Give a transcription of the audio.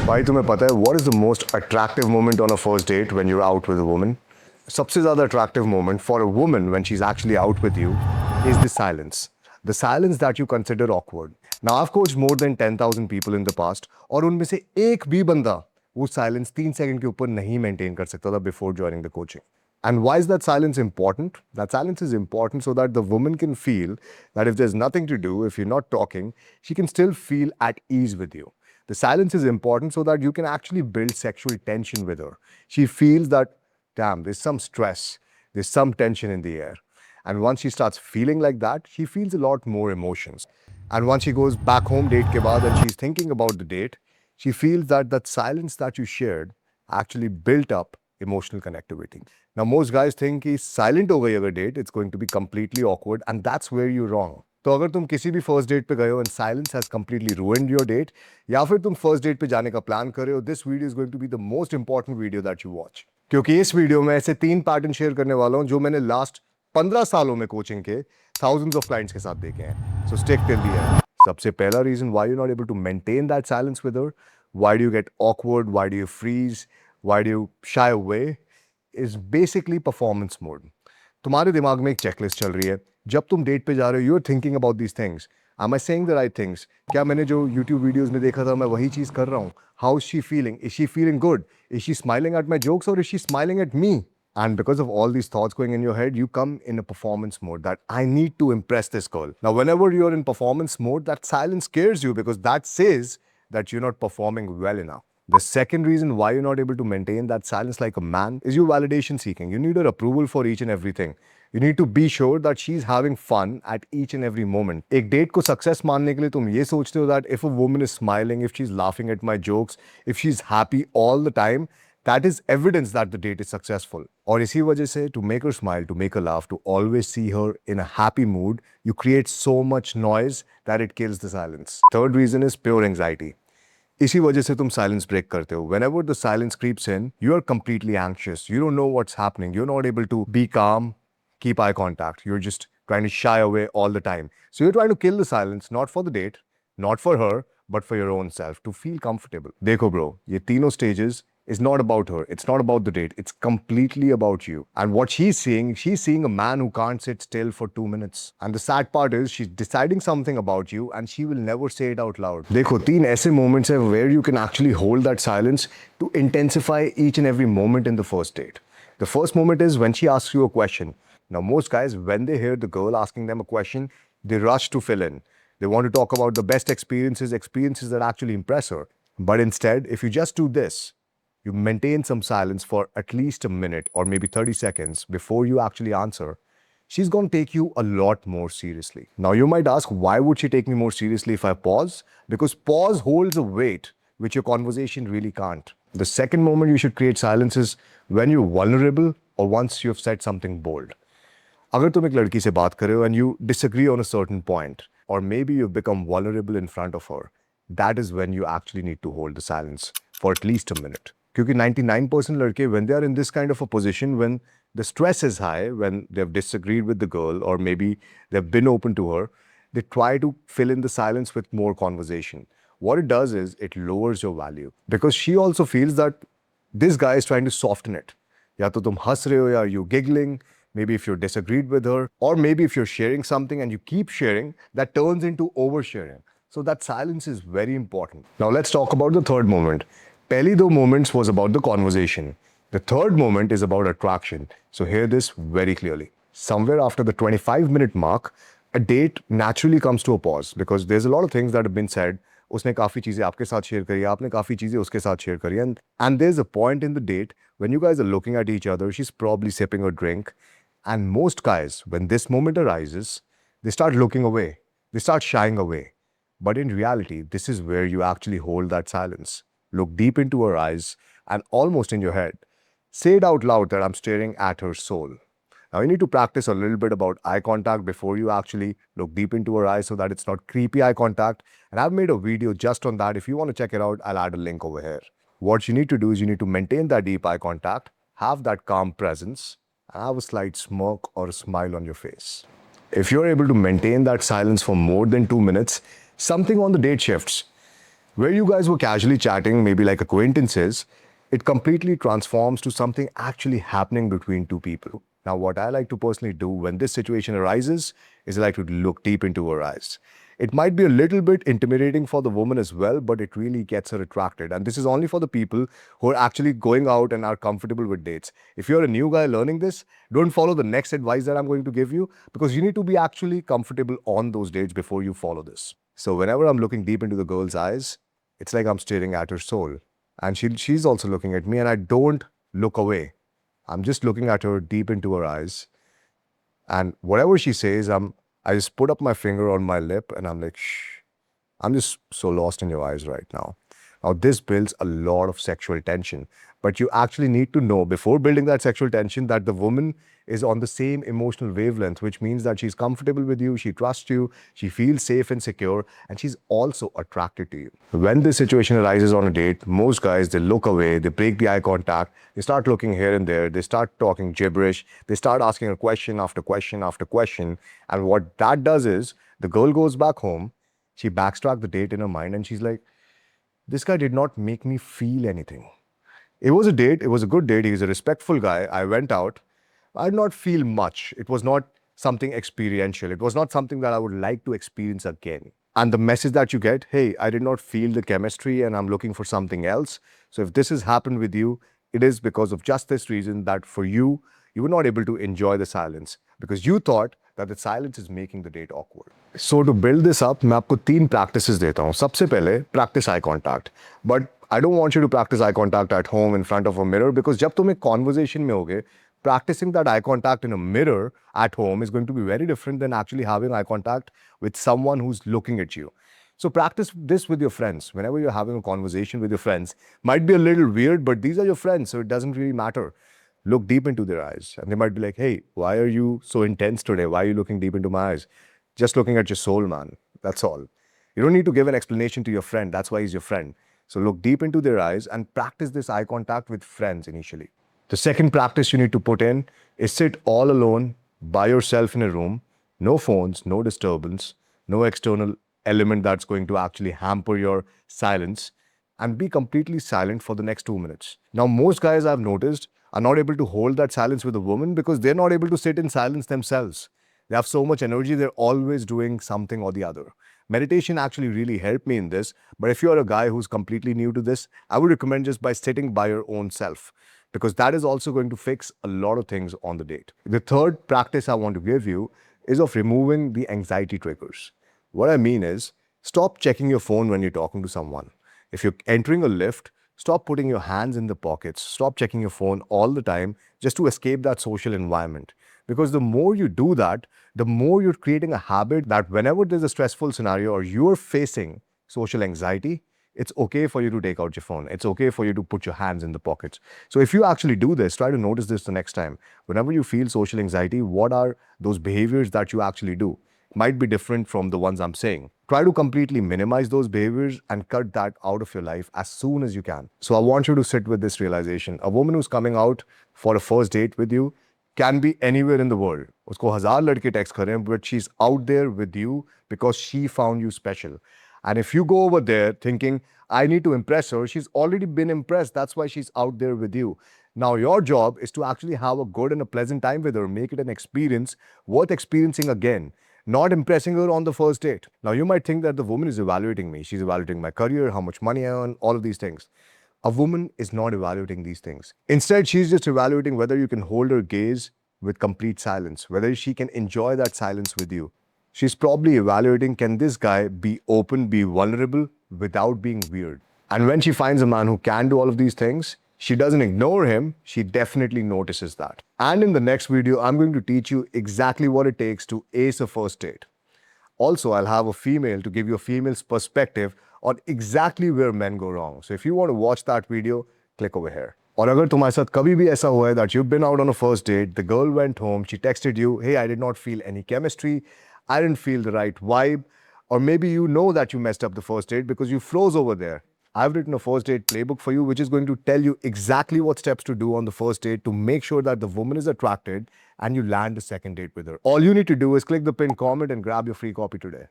भाई तुम्हें पता है what is the most attractive moment on a first date when you're out with a woman? सबसे ज़्यादा attractive moment for a woman when she's actually out with you is the silence. The silence that you consider awkward. Now I've coached more than 10,000 people in the past और उनमें से एक भी बंदा वो silence 3 second के ऊपर नहीं maintain कर सकता था before joining the coaching. And why is that silence important? That silence is important so that the woman can feel that if there's nothing to do, if you're not talking, she can still feel at ease with you. The silence is important so that you can actually build sexual tension with her. She feels that, damn, there's some stress, there's some tension in the air. And once she starts feeling like that, she feels a lot more emotions. And once she goes back home date ke baad and she's thinking about the date, she feels that that silence that you shared actually built up emotional connectivity. Now, most guys think कि silent हो गई अगर date, it's going to be completely awkward, and that's where you're wrong. तो अगर तुम किसी भी first date पे गए हो and silence has completely ruined your date, या फिर तुम फर्स्ट डेट पे जाने का प्लान कर रहे हो, this video is going to be the most important video that you watch, क्योंकि इस वीडियो में ऐसे 3 पैटर्न शेयर करने वाला हूं जो मैंने लास्ट 15 सालों में कोचिंग के थाउजेंड्स ऑफ क्लाइंट्स के साथ देखे हैं. So stick till the end. सबसे पहला reason why you not able to maintain that silence with her, why do you get awkward, why do you freeze, why do you shy away, is basically performance mode. तुम्हारे दिमाग में एक checklist चल रही है. जब तुम डेट पे जा रहे हो, you are thinking about these things. Am I saying the right things? क्या मैंने जो YouTube वीडियोस में देखा था मैं वही चीज़ कर रहा हूँ? How is she feeling? Is she feeling good? Is she smiling at my jokes or is she smiling at me? And because of all these thoughts going in your head, you come in a performance mode that I need to impress this girl. Now, whenever you're in performance mode, that silence scares you because that says that you're not performing well enough. The second reason why you're not able to maintain that silence like a man is you validation seeking. You need her approval for each and everything. You need to be sure that she's having fun at each and every moment. एक date को success मानने के लिए तुम ये सोचते हो that if a woman is smiling, if she's laughing at my jokes, if she's happy all the time, that is evidence that the date is successful. और इसी वजह से to make her smile, to make her laugh, to always see her in a happy mood, you create so much noise that it kills the silence. Third reason is pure anxiety. इसी वजह से तुम silence break करते हो. Whenever the silence creeps in, you are completely anxious. You don't know what's happening. You're not able to be calm, keep eye contact. You're just trying to shy away all the time. So you're trying to kill the silence, not for the date, not for her, but for your own self, to feel comfortable. देखो bro, ये तीनों stages is not about her. It's not about the date. It's completely about you. And what she's seeing a man who can't sit still for 2 minutes. And the sad part is she's deciding something about you and she will never say it out loud. देखो, 3 ऐसे moments हैं where you can actually hold that silence to intensify each and every moment in the first date. The first moment is when she asks you a question. Now, most guys, when they hear the girl asking them a question, they rush to fill in. They want to talk about the best experiences that actually impress her. But instead, if you just do this, you maintain some silence for at least a minute or maybe 30 seconds before you actually answer, she's going to take you a lot more seriously. Now, you might ask, why would she take me more seriously if I pause? Because pause holds a weight which your conversation really can't. The second moment you should create silence is when you're vulnerable or once you've said something bold. अगर तुम एक लड़की से बात कर रहे हो and you disagree on a certain point, or maybe you've become vulnerable in front of her, that is when you actually need to hold the silence for at least a minute. क्योंकि 99% लड़के, when they are in this kind of a position, when the stress is high, when they've disagreed with the girl or maybe they've been open to her, they try to fill in the silence with more conversation. What it does is it lowers your value because she also feels that this guy is trying to soften it. या तो तुम हंस रहे हो या you're giggling, maybe if you're disagreed with her, or maybe if you're sharing something and you keep sharing, that turns into oversharing. So that silence is very important. Now let's talk about the third moment. पहली 2 moments was about the conversation. The third moment is about attraction. So hear this very clearly. Somewhere after the 25-minute mark, a date naturally comes to a pause because there's a lot of things that have been said. उसने काफ़ी चीज़ें आपके साथ share करी, आपने काफ़ी चीज़ें उसके साथ शेयर करी, and there's a point in the date when you guys are looking at each other. She's probably sipping a drink, and most guys, when this moment arises, they start looking away, they start shying away. But in reality, this is where you actually hold that silence. Look deep into her eyes and almost in your head. Say it out loud that I'm staring at her soul. Now, you need to practice a little bit about eye contact before you actually look deep into her eyes so that it's not creepy eye contact. And I've made a video just on that. If you want to check it out, I'll add a link over here. What you need to do is you need to maintain that deep eye contact, have that calm presence, and have a slight smirk or a smile on your face. If you're able to maintain that silence for more than 2 minutes, something on the date shifts. Where you guys were casually chatting, maybe like acquaintances, it completely transforms to something actually happening between two people. Now, what I like to personally do when this situation arises is I like to look deep into her eyes. It might be a little bit intimidating for the woman as well, but it really gets her attracted. And this is only for the people who are actually going out and are comfortable with dates. If you're a new guy learning this, don't follow the next advice that I'm going to give you because you need to be actually comfortable on those dates before you follow this. So, whenever I'm looking deep into the girl's eyes, it's like I'm staring at her soul. And she's also looking at me, and I don't look away. I'm just looking at her deep into her eyes. And whatever she says, I just put up my finger on my lip and I'm like, shh. I'm just so lost in your eyes right now. Now, this builds a lot of sexual tension, but you actually need to know before building that sexual tension that the woman is on the same emotional wavelength, which means that she's comfortable with you, she trusts you, she feels safe and secure, and she's also attracted to you. When this situation arises on a date, most guys, they look away, they break the eye contact, they start looking here and there, they start talking gibberish, they start asking a question after question after question, and what that does is the girl goes back home, she backtracked the date in her mind, and she's like, this guy did not make me feel anything. It was a date, it was a good date, he's a respectful guy. I went out. I did not feel much. It was not something experiential. It was not something that I would like to experience again. And the message that you get, hey, I did not feel the chemistry and I'm looking for something else. So if this has happened with you, it is because of just this reason that for you, you were not able to enjoy the silence because you thought that the silence is making the date awkward. So to build this up, मैं आपको 3 practices देता हूँ. सबसे पहले, practice eye contact. But I don't want you to practice eye contact at home in front of a mirror because जब तुम एक conversation में होगे, practicing that eye contact in a mirror at home is going to be very different than actually having eye contact with someone who's looking at you. So practice this with your friends. Whenever you're having a conversation with your friends, might be a little weird, but these are your friends, so it doesn't really matter. Look deep into their eyes, and they might be like, hey, why are you so intense today? Why are you looking deep into my eyes? Just looking at your soul, man. That's all. You don't need to give an explanation to your friend. That's why he's your friend. So look deep into their eyes and practice this eye contact with friends initially. The second practice you need to put in is sit all alone by yourself in a room, no phones, no disturbance, no external element that's going to actually hamper your silence, and be completely silent for the next 2 minutes. Now, most guys I've noticed are not able to hold that silence with a woman because they're not able to sit in silence themselves. They have so much energy, they're always doing something or the other. Meditation actually really helped me in this, but if you're a guy who's completely new to this, I would recommend just by sitting by your own self because that is also going to fix a lot of things on the date. The third practice I want to give you is of removing the anxiety triggers. What I mean is, stop checking your phone when you're talking to someone. If you're entering a lift, stop putting your hands in the pockets. Stop checking your phone all the time just to escape that social environment. Because the more you do that, the more you're creating a habit that whenever there's a stressful scenario or you're facing social anxiety, it's okay for you to take out your phone. It's okay for you to put your hands in the pockets. So if you actually do this, try to notice this the next time. Whenever you feel social anxiety, what are those behaviors that you actually do? Might be different from the ones I'm saying. Try to completely minimize those behaviors and cut that out of your life as soon as you can. So I want you to sit with this realization. A woman who's coming out for a first date with you can be anywhere in the world. उसको 1000 लड़के text करें, but she's out there with you because she found you special. And if you go over there thinking, I need to impress her, she's already been impressed. That's why she's out there with you. Now, your job is to actually have a good and a pleasant time with her, make it an experience worth experiencing again, not impressing her on the first date. Now, you might think that the woman is evaluating me. She's evaluating my career, how much money I earn, all of these things. A woman is not evaluating these things. Instead, she's just evaluating whether you can hold her gaze with complete silence, whether she can enjoy that silence with you. She's probably evaluating, can this guy be open, be vulnerable without being weird? And when she finds a man who can do all of these things, she doesn't ignore him, she definitely notices that. And in the next video, I'm going to teach you exactly what it takes to ace a first date. Also, I'll have a female to give you a female's perspective on exactly where men go wrong. So if you want to watch that video, click over here. और अगर तुम्हारे साथ कभी भी ऐसा हुआ है that you've been out on a first date, the girl went home, she texted you, hey, I did not feel any chemistry, I didn't feel the right vibe, or maybe you know that you messed up the first date because you froze over there. I've written a first date playbook for you, which is going to tell you exactly what steps to do on the first date to make sure that the woman is attracted and you land the second date with her. All you need to do is click the pinned comment and grab your free copy today.